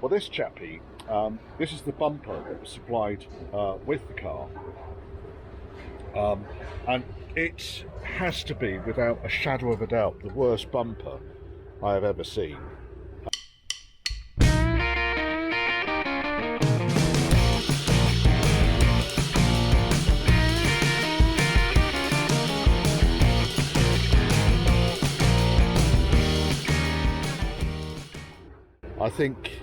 Well, this chappie, this is the bumper that was supplied with the car, and it has to be, without a shadow of a doubt, the worst bumper I have ever seen. I think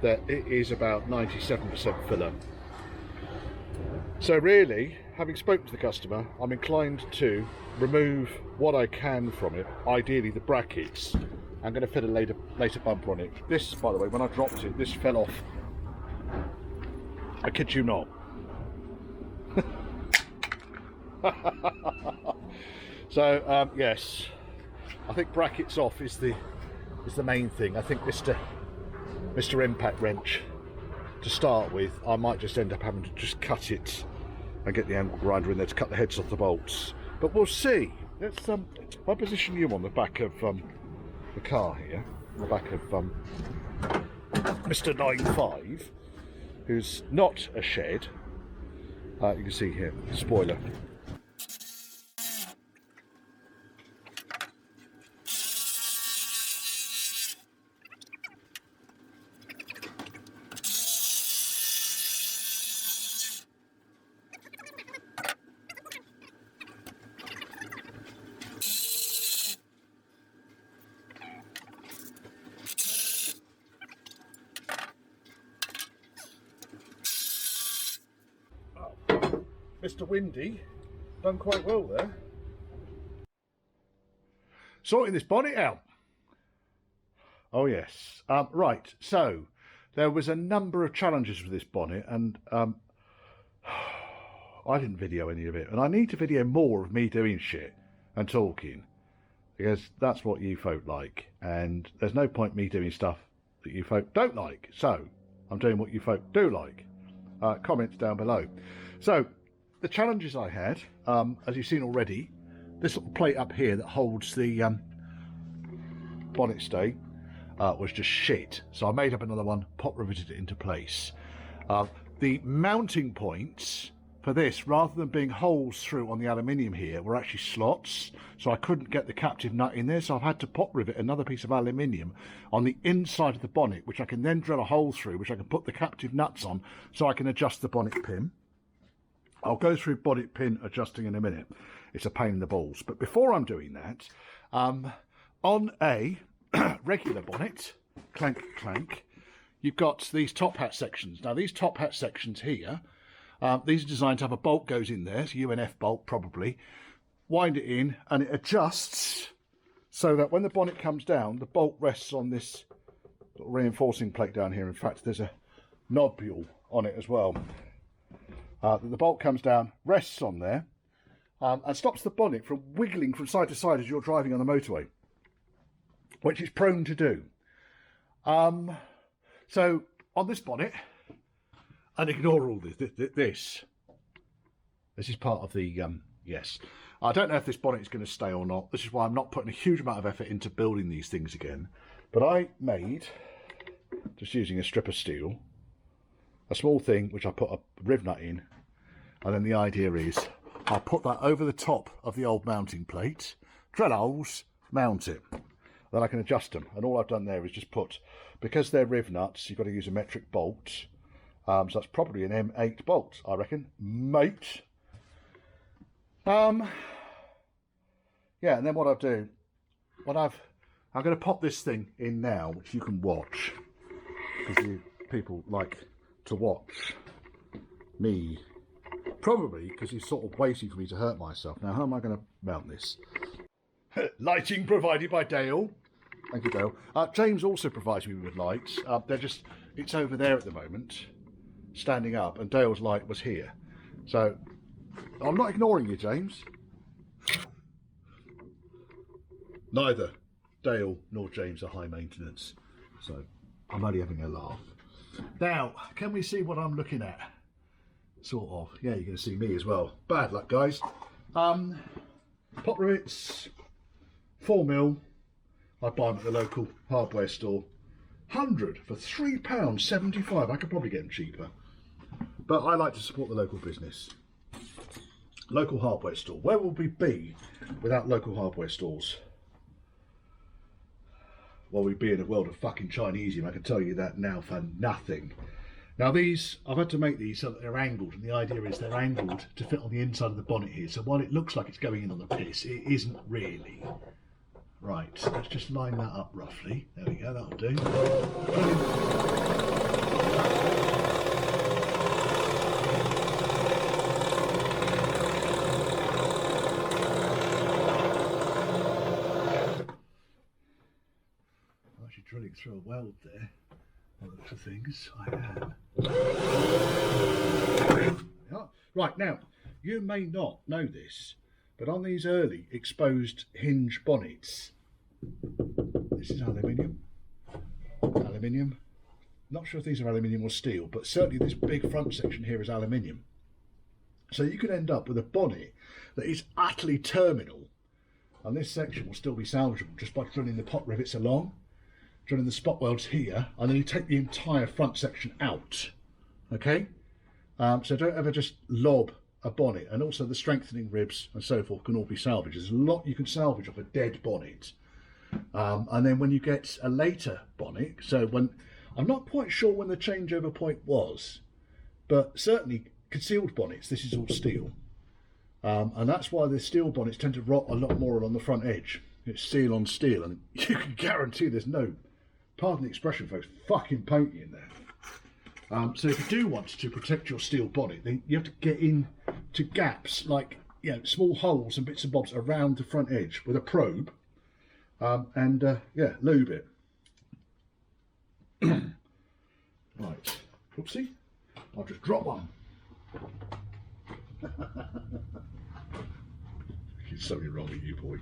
that it is about 97% filler. So really, having spoken to the customer, I'm inclined to remove what I can from it, ideally the brackets. I'm going to fit a later bumper on it. This, by the way, when I dropped it, this fell off. I kid you not. So yes, I think brackets off is the main thing. I think Mr. Impact Wrench, to start with, I might just end up having to just cut it and get the angle grinder in there to cut the heads off the bolts. But we'll see. Let's if I position you on the back of the car here, on the back of Mr. 95, who's not a shed. You can see here, spoiler. Mr. Windy done quite well there. Sorting this bonnet out. Oh yes. Right, so there was a number of challenges with this bonnet, and I didn't video any of it, and I need to video more of me doing shit and talking, because that's what you folk like, and there's no point me doing stuff that you folk don't like. So I'm doing what you folk do like. Comments down below. So the challenges I had, as you've seen already, this little plate up here that holds the bonnet stay was just shit. So I made up another one, pop riveted it into place. The mounting points for this, rather than being holes through on the aluminium here, were actually slots. So I couldn't get the captive nut in there, so I've had to pop rivet another piece of aluminium on the inside of the bonnet, which I can then drill a hole through, which I can put the captive nuts on, so I can adjust the bonnet pin. I'll go through bonnet pin adjusting in a minute. It's a pain in the balls. But before I'm doing that, on a regular bonnet, clank, clank, you've got these top hat sections. Now, these top hat sections here, these are designed to have a bolt goes in there, so UNF bolt probably. Wind it in, and it adjusts so that when the bonnet comes down, the bolt rests on this little reinforcing plate down here. In fact, there's a nodule on it as well. The bolt comes down, rests on there, and stops the bonnet from wiggling from side to side as you're driving on the motorway, which it's prone to do. So on this bonnet, and ignore all this is part of the, yes. I don't know if this bonnet is going to stay or not. This is why I'm not putting a huge amount of effort into building these things again. But I made, just using a strip of steel, a small thing which I put a riv nut in, and then the idea is I'll put that over the top of the old mounting plate, drill holes, mount it. Then I can adjust them, and all I've done there is just put, because they're riv nuts, you've got to use a metric bolt, so that's probably an M8 bolt, I reckon, mate. Yeah, and then what I'll do, I'm going to pop this thing in now, which you can watch, because you people like to watch me, probably because he's sort of waiting for me to hurt myself. Now, how am I going to mount this? Lighting provided by Dale. Thank you, Dale. James also provides me with lights. It's over there at the moment, standing up, and Dale's light was here. So I'm not ignoring you, James. Neither Dale nor James are high maintenance, so I'm only having a laugh. Now, can we see what I'm looking at? Sort of. Yeah, you're going to see me as well. Bad luck, guys. Pop rivets, 4mm. I buy them at the local hardware store. 100 for £3.75. I could probably get them cheaper. But I like to support the local business. Local hardware store. Where would we be without local hardware stores? Well, we'd be in a world of fucking Chinesium, I can tell you that now for nothing. Now these, I've had to make these so that they're angled, and the idea is they're angled to fit on the inside of the bonnet here. So while it looks like it's going in on the piss, it isn't really. Right, so let's just line that up roughly. There we go, that'll do. I'm actually drilling through a weld there. By the looks of things, I am. Yeah. Right, now, you may not know this, but on these early exposed hinge bonnets, this is aluminium. Aluminium. Not sure if these are aluminium or steel, but certainly this big front section here is aluminium. So you could end up with a bonnet that is utterly terminal, and this section will still be salvageable just by drilling the pot rivets along, drilling the spot welds here, and then you take the entire front section out. Okay? So don't ever just lob a bonnet, and also the strengthening ribs and so forth can all be salvaged. There's a lot you can salvage off a dead bonnet. And then when you get a later bonnet, so when, I'm not quite sure when the changeover point was, but certainly concealed bonnets, this is all steel. And that's why the steel bonnets tend to rot a lot more on the front edge. It's steel on steel, and you can guarantee there's no, pardon the expression folks, fucking paint in there. So if you do want to protect your steel bonnet, then you have to get in to gaps, like, you know, small holes and bits and bobs around the front edge with a probe, and yeah, lube it. Right, oopsie, I'll just drop one. There's something wrong with you, boy.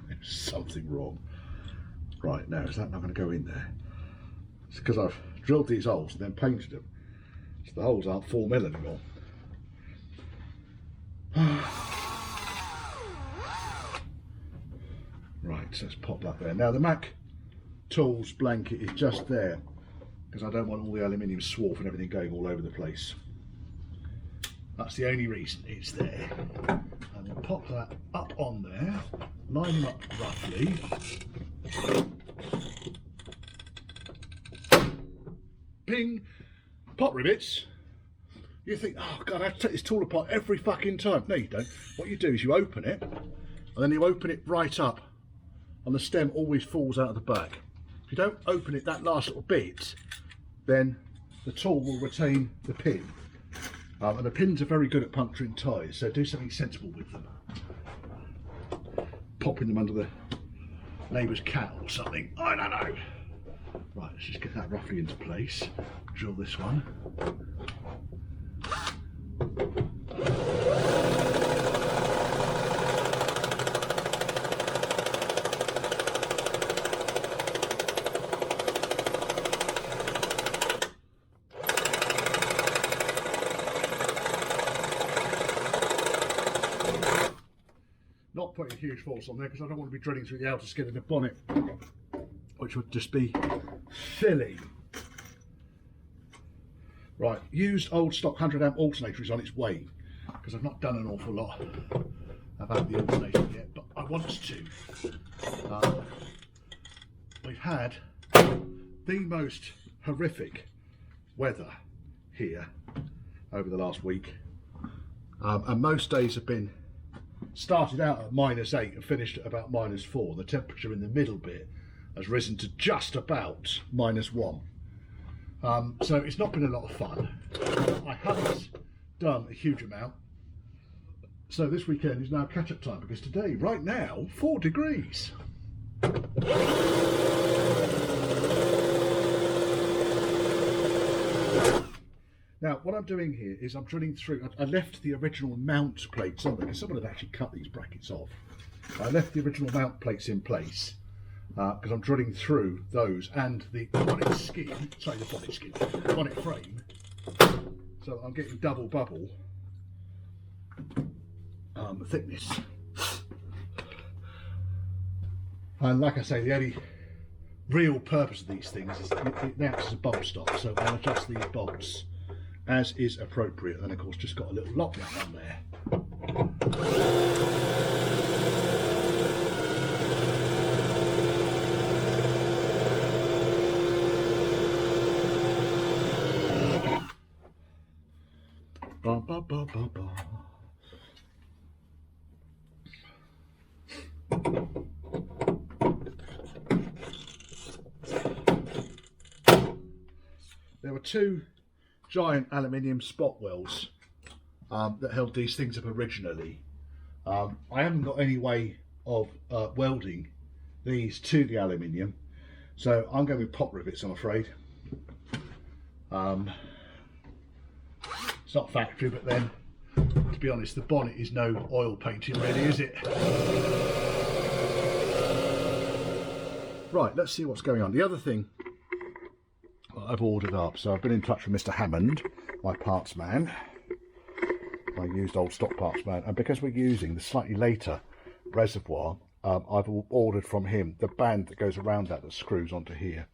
There's something wrong. Right, now is that not going to go in there? It's because I've drilled these holes and then painted them, so the holes aren't 4mm anymore. Right, so let's pop that there. Now the Mac Tools blanket is just there because I don't want all the aluminium swarf and everything going all over the place. That's the only reason it's there. And then pop that up on there, line them up roughly. Ping, pot rivets. You think, oh God, I have to take this tool apart every fucking time. No, you don't. What you do is you open it, and then you open it right up, and the stem always falls out of the back. If you don't open it that last little bit, then the tool will retain the pin. And the pins are very good at puncturing ties, so do something sensible with them. Popping them under the neighbour's cat or something, I don't know. Right, let's just get that roughly into place. Drill this one. Not putting huge force on there because I don't want to be drilling through the outer skin of the bonnet, which would just be silly. Right, used old stock 100 amp alternator is on its way because I've not done an awful lot about the alternator yet, but I want to. We've had the most horrific weather here over the last week, and most days have been started out at -8 and finished at about -4. The temperature in the middle bit has risen to just about -1. So it's not been a lot of fun. I haven't done a huge amount. So this weekend is now catch-up time because today, right now, 4 degrees. Now, what I'm doing here is I'm drilling through, I left the original mount plates on there because someone had actually cut these brackets off. I left the original mount plates in place because I'm drilling through those and the bonnet skin, sorry, the bonnet skin, the bonnet frame. So I'm getting double bubble thickness. And like I say, the real purpose of these things is that it acts as a bolt stop, so I'll adjust these bolts as is appropriate. And of course just got a little lock nut on there. Ba, ba, ba, ba, ba. There were two giant aluminium spot wells that held these things up originally. I haven't got any way of welding these to the aluminium, so I'm going with pot rivets, I'm afraid. It's not factory, but then, to be honest, the bonnet is no oil painting really, is it? Right, let's see what's going on. The other thing I've ordered up, so I've been in touch with Mr. Hammond, my parts man. I used old stock parts man, and because we're using the slightly later reservoir, I've ordered from him the band that goes around that screws onto here.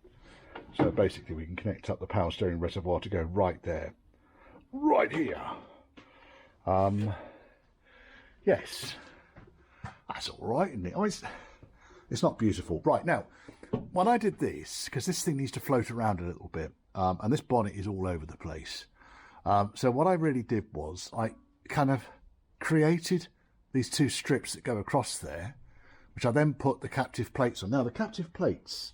So basically we can connect up the power steering reservoir to go right there. Right here. Yes, that's all right, isn't it? Oh, it's not beautiful. Right, now, when I did this, because this thing needs to float around a little bit, and this bonnet is all over the place. So what I really did was I kind of created these two strips that go across there, which I then put the captive plates on. Now, the captive plates,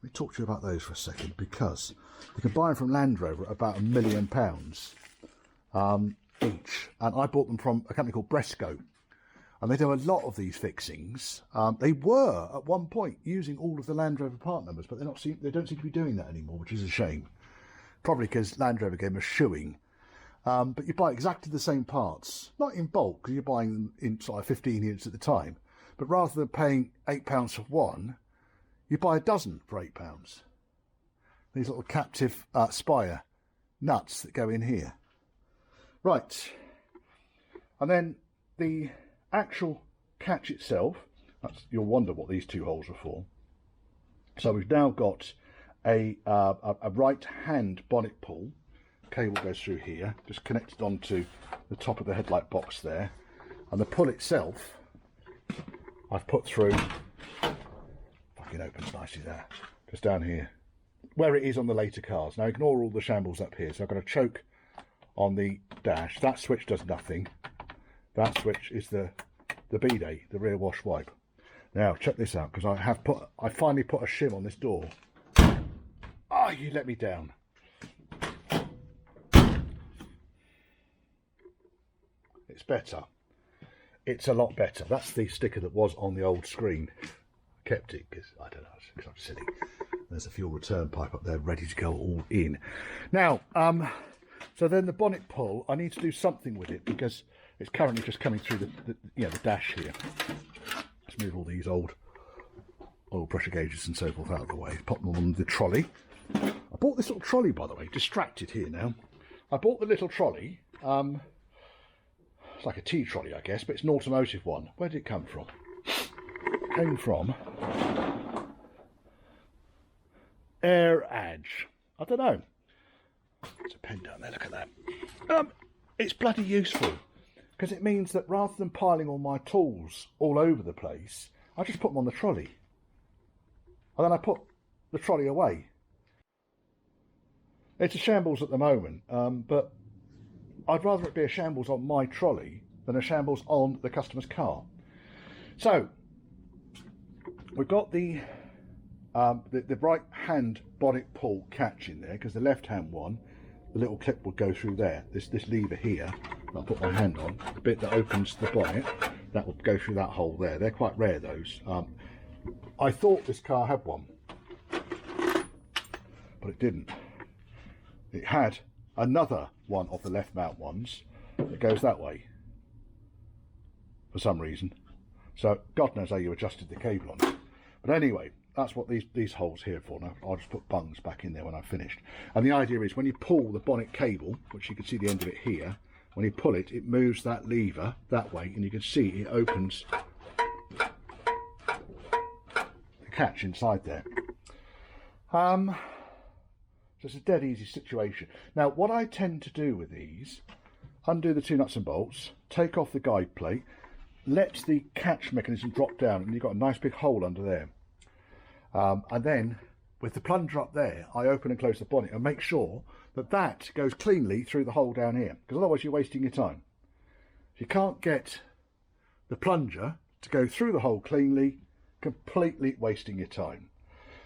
let me talk to you about those for a second, because you can buy them from Land Rover at about £1 million each, and I bought them from a company called Bresco, and they do a lot of these fixings. They were at one point using all of the Land Rover part numbers, but they don't seem to be doing that anymore, which is a shame. Probably because Land Rover gave them a shoeing. But you buy exactly the same parts, not in bulk, because you're buying them in sort of 15 units at the time, but rather than paying £8 for one, you buy a dozen for £8. These little captive spire nuts that go in here. Right, and then the actual catch itself, you'll wonder what these two holes are for. So we've now got a right hand bonnet pull. Cable goes through here, just connected onto the top of the headlight box there, and the pull itself I've put through, fucking opens nicely there, just down here, where it is on the later cars. Now ignore all the shambles up here, so I've got a choke on the dash. That switch does nothing. That switch is the bidet, the rear wash wipe. Now check this out, because I finally put a shim on this door. Oh, you let me down. It's better. It's a lot better. That's the sticker that was on the old screen. I kept it because I don't know, because I'm silly. There's a fuel return pipe up there ready to go all in. Now, so then the bonnet pull, I need to do something with it because it's currently just coming through the dash here. Let's move all these old oil pressure gauges and so forth out of the way. Pop them on the trolley. I bought this little trolley, by the way, distracted here now. I bought the little trolley. It's like a tea trolley, I guess, but it's an automotive one. Where did it come from? It came from Air Edge. I don't know. There's a pen down there, look at that. It's bloody useful, because it means that rather than piling all my tools all over the place, I just put them on the trolley. And then I put the trolley away. It's a shambles at the moment, but I'd rather it be a shambles on my trolley than a shambles on the customer's car. So we've got the right hand bonnet pull catch in there, because the left hand one, the little clip would go through there. This lever here, I'll put my hand on, the bit that opens the bonnet, that would go through that hole there. They're quite rare, those. I thought this car had one, but it didn't. It had another one of the left mount ones that goes that way for some reason. So God knows how you adjusted the cable on it. But anyway, that's what these holes here for. Now I'll just put bungs back in there when I've finished. And the idea is when you pull the bonnet cable, which you can see the end of it here, when you pull it, it moves that lever that way, and you can see it opens the catch inside there. So it's a dead easy situation. Now, what I tend to do with these, undo the 2 nuts and bolts, take off the guide plate, let the catch mechanism drop down, and you've got a nice big hole under there. And then, with the plunger up there, I open and close the bonnet and make sure that that goes cleanly through the hole down here, because otherwise you're wasting your time. If you can't get the plunger to go through the hole cleanly, completely wasting your time.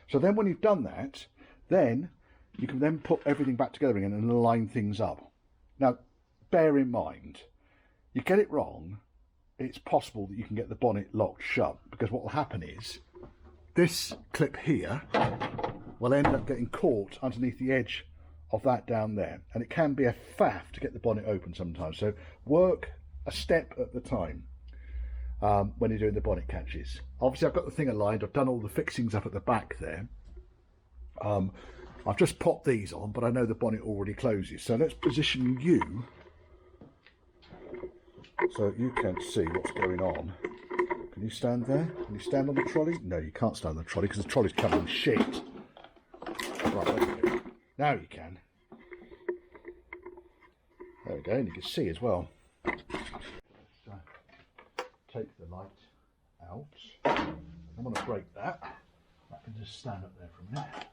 So then when you've done that, then you can then put everything back together again and align things up. Now, bear in mind, you get it wrong, it's possible that you can get the bonnet locked shut, because what will happen is this clip here will end up getting caught underneath the edge of that down there, and it can be a faff to get the bonnet open sometimes. So work a step at the time when you're doing the bonnet catches. Obviously I've got the thing aligned, I've done all the fixings up at the back there. I've just popped these on, but I know the bonnet already closes, so let's position you so you can see what's going on. Can you stand there? Can you stand on the trolley? No, you can't stand on the trolley because the trolley's covered in shit. Right, there we go. Now you can. There we go, and you can see as well. So, take the light out. I'm going to break that. I can just stand up there for a minute.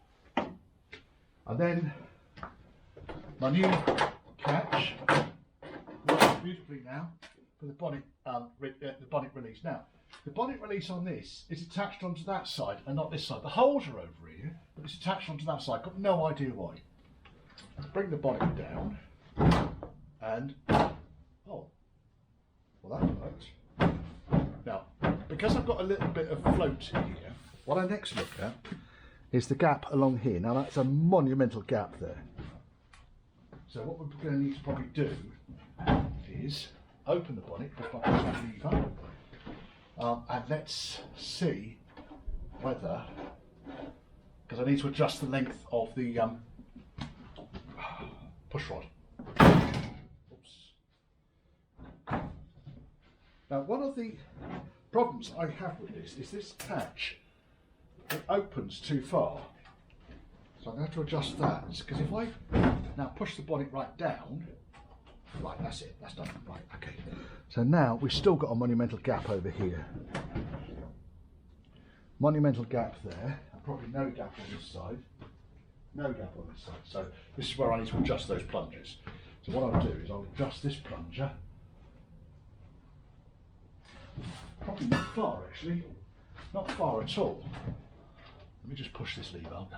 And then my new catch works beautifully now for the bonnet, release. Now, the bonnet release on this is attached onto that side and not this side. The holes are over here, but it's attached onto that side. Got no idea why. Bring the bonnet down, and oh, well that worked. Now, because I've got a little bit of float here, what I next look at is the gap along here. Now that's a monumental gap there. So what we're going to need to probably do is open the bonnet just by pushing that lever, and let's see whether, because I need to adjust the length of the push rod. Oops. Now one of the problems I have with this is this catch, it opens too far. So I'm going to have to adjust that, because if I now push the bonnet right down, right, that's it, that's done, right, okay. So now we've still got a monumental gap over here. Monumental gap there, and probably no gap on this side. No gap on this side. So this is where I need to adjust those plungers. So what I'll do is I'll adjust this plunger. Probably not far actually, not far at all. Let me just push this lever on.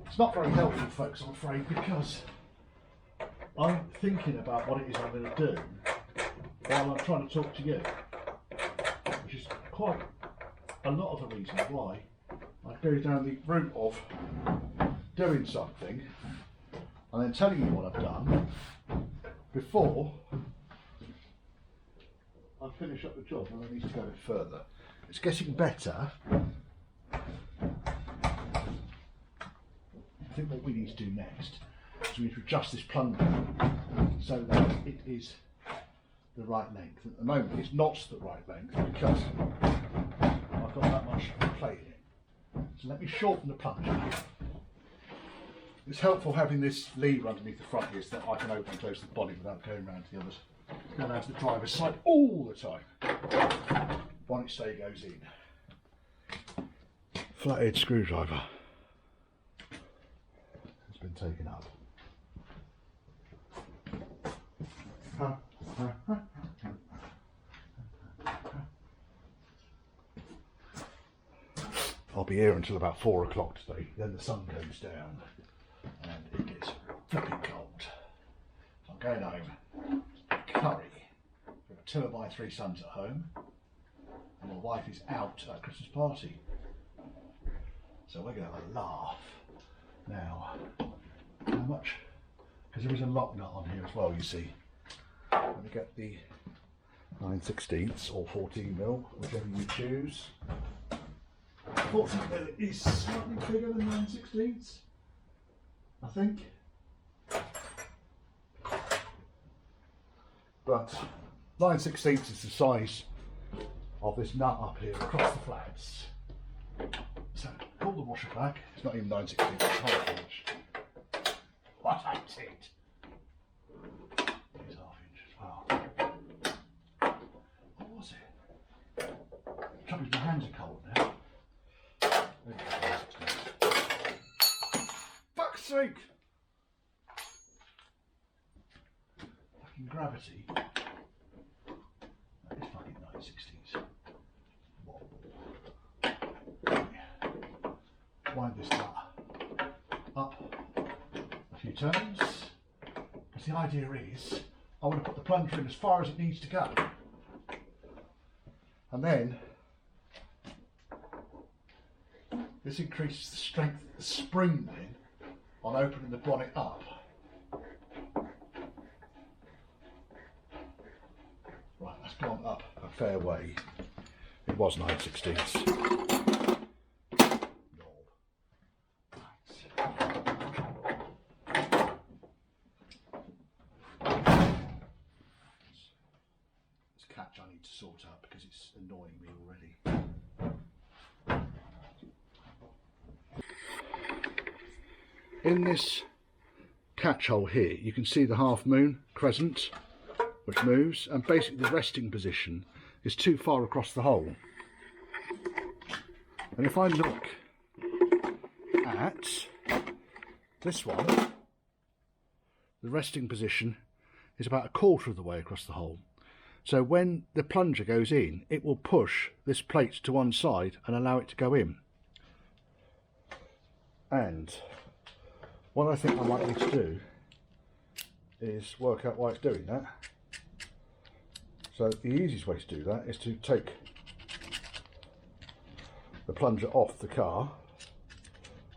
It's not very helpful, folks, I'm afraid, because I'm thinking about what it is I'm going to do while I'm trying to talk to you, which is quite a lot of the reason why I go down the route of doing something and then telling you what I've done before I finish up the job and I need to go a bit further. It's getting better. I think what we need to do next is we need to adjust this plunger so that it is the right length. At the moment it's not the right length because I've got that much plate in it. So let me shorten the plunger. It's helpful having this lever underneath the front here so that I can open and close the bonnet without going around to the others. Going around to the driver's side all the time. Bonnet stay goes in. Flathead screwdriver has been taken up. I'll be here until about 4 o'clock today, then the sun goes down and it gets flipping cold. So I'm going home, curry. We have 2 of my 3 sons at home and my wife is out at a Christmas party. So we're going to have a laugh. Now, how much? Because there is a lock nut on here as well, you see. Let me get the 9/16 or 14mm, whichever you choose. 14mm is slightly bigger than 9/16, I think. But 9/16 is the size of this nut up here across the flats. So pull the washer back. It's not even 9/16, it's half inch. What I said. It's half inch as well. What was it? The trouble is my hands are cold now. Fuck's sake! Fucking gravity. That is fucking 9/16. Wind this up a few turns, because the idea is I want to put the plunger in as far as it needs to go, and then this increases the strength of the spring then on opening the bonnet up. Right, that's gone up a fair way. It was 9/16. Catch I need to sort out because it's annoying me already. In this catch hole here you can see the half moon crescent which moves, and basically the resting position is too far across the hole. And if I look at this one, the resting position is about a quarter of the way across the hole. So when the plunger goes in, it will push this plate to one side and allow it to go in. And what I think I might need to do is work out why it's doing that. So the easiest way to do that is to take the plunger off the car.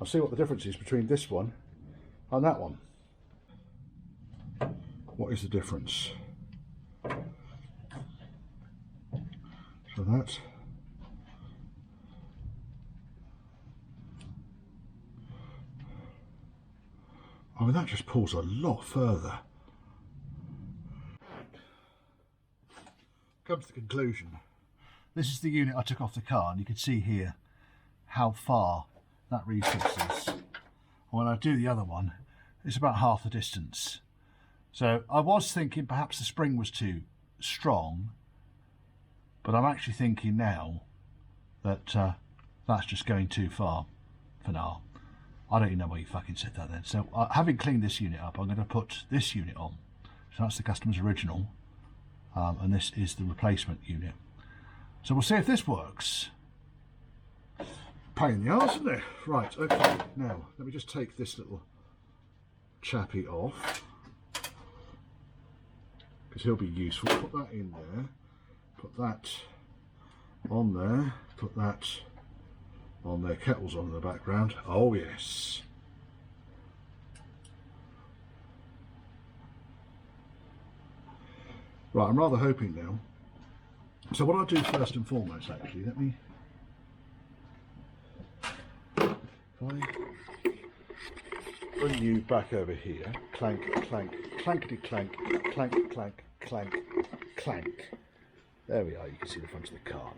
I'll see what the difference is between this one and that one. What is the difference? So that, I mean, that just pulls a lot further. Come to the conclusion. This is the unit I took off the car, and you can see here how far that recess is. When I do the other one, it's about half the distance. So I was thinking perhaps the spring was too strong, but I'm actually thinking now that that's just going too far for now. I don't even know why you fucking said that then. So having cleaned this unit up, I'm going to put this unit on. So that's the customer's original, and this is the replacement unit. So we'll see if this works. Pain in the arse, isn't it? Right, okay. Now, let me just take this little chappy off, because he'll be useful. Put that in there. Put that on there, put that on there, kettle's on in the background. Oh yes. Right, I'm rather hoping now. So what I'll do first and foremost, actually, let me, if I bring you back over here, clank, clank, clankety clank, clank, clank, clank, clank. There we are, you can see the front of the car.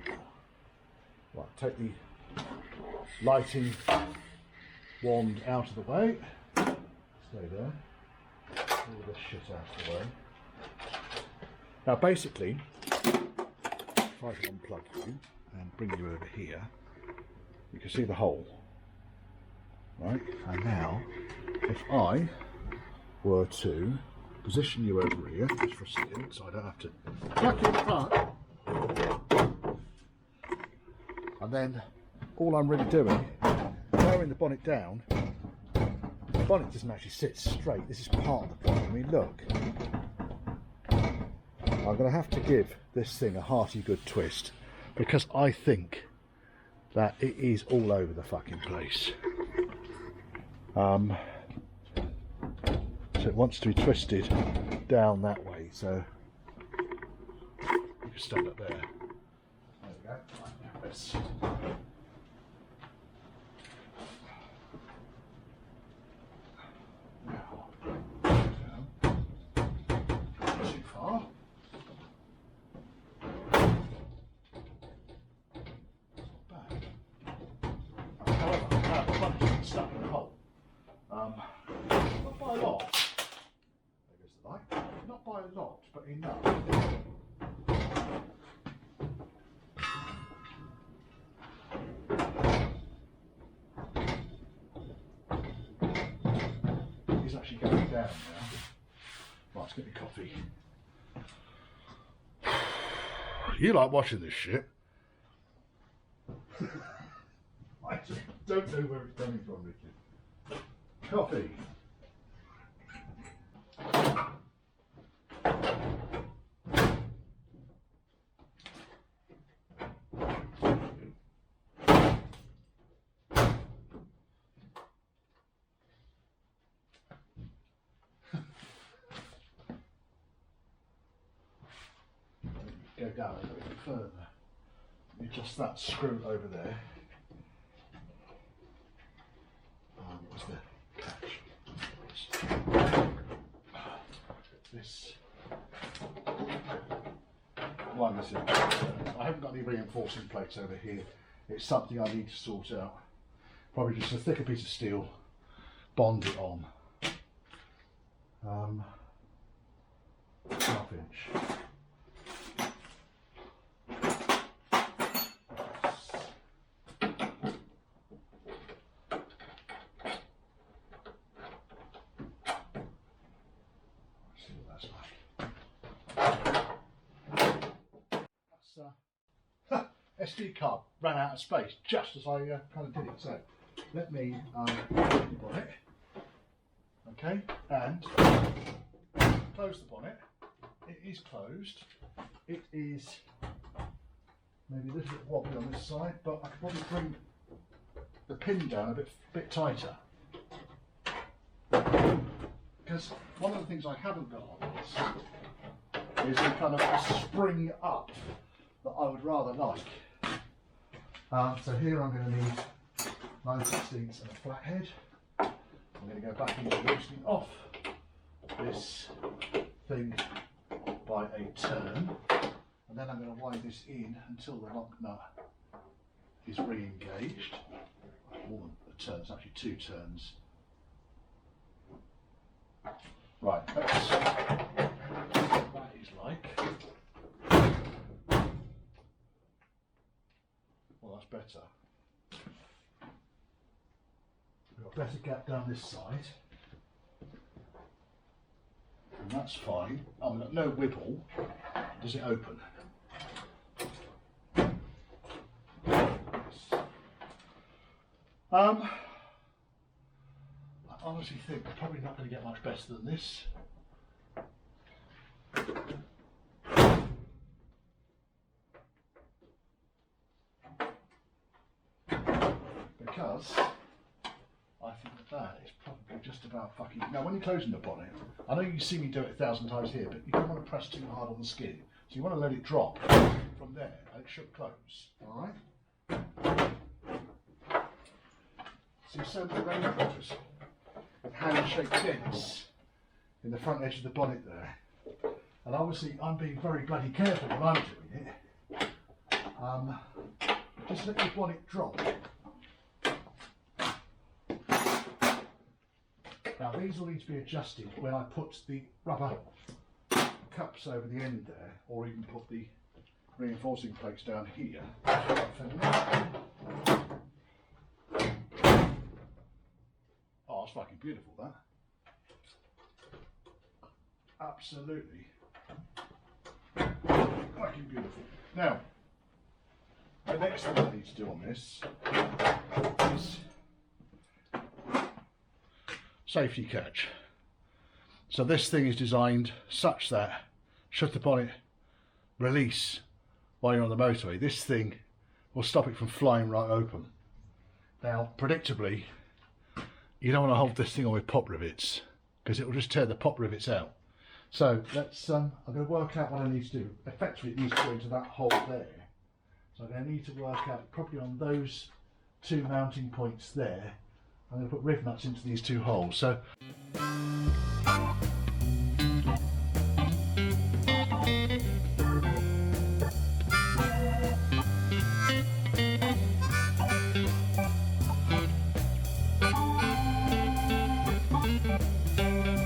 Right, take the lighting wand out of the way. Stay there. All this shit out of the way. Now basically, if I can unplug you and bring you over here, you can see the hole. Right, and now, if I were to position you over here, just for a second, so I don't have to plug in front. And then all I'm really doing, lowering the bonnet down, the bonnet doesn't actually sit straight. This is part of the problem. I mean, look, I'm going to have to give this thing a hearty good twist, because I think that it is all over the fucking place. So it wants to be twisted down that way, so you can stand up there. There we go. Right, now let's too far. However, lot. There goes the light. Not by a lot, but enough. He's actually going down now. Right, let's get me coffee. You like watching this shit? I just don't know where it's coming from, Richard. Coffee. Go down a little bit further. Adjust that screw over there. What's the catch? This one, this is. I haven't got any reinforcing plates over here. It's something I need to sort out. Probably just a thicker piece of steel, bond it on. 1/2 inch. SD card ran out of space just as I kind of did it. So let me open the bonnet, okay, and close the bonnet. It is closed. It is maybe a little bit wobbly on this side, but I could probably bring the pin down a bit tighter. Because one of the things I haven't got on this is the kind of spring up that I would rather like. So here I'm going to need 9/16 and a flathead. I'm going to go back into loosening off this thing by a turn, and then I'm going to wind this in until the lock nut is re-engaged. More than a turn, it's actually 2 turns. Right, that's what that is like. Well, that's better. We've got a better gap down this side. And that's fine. I've got no wibble. Does it open? I honestly think I'm probably not going to get much better than this. Because I think that is probably just about fucking... Now when you're closing the bonnet, I know you see me do it 1,000 times here, but you don't want to press too hard on the skin. So you want to let it drop from there and it should close, alright? See so many raincoats with hand-shaped dents in the front edge of the bonnet there. And obviously I'm being very bloody careful when I'm doing it. Just let your bonnet drop. Now these will need to be adjusted when I put the rubber cups over the end there, or even put the reinforcing plates down here. Oh, it's fucking beautiful, that. Absolutely fucking beautiful. Now, the next thing I need to do on this is safety catch. So this thing is designed such that should the bonnet release while you're on the motorway, this thing will stop it from flying right open. Now, predictably, you don't want to hold this thing on with pop rivets because it will just tear the pop rivets out. So let's, I'm going to work out what I need to do. Effectively, it needs to go into that hole there. So I'm going to need to work out probably on those 2 mounting points there. I'm going to put riv nuts into these 2 holes. So bye.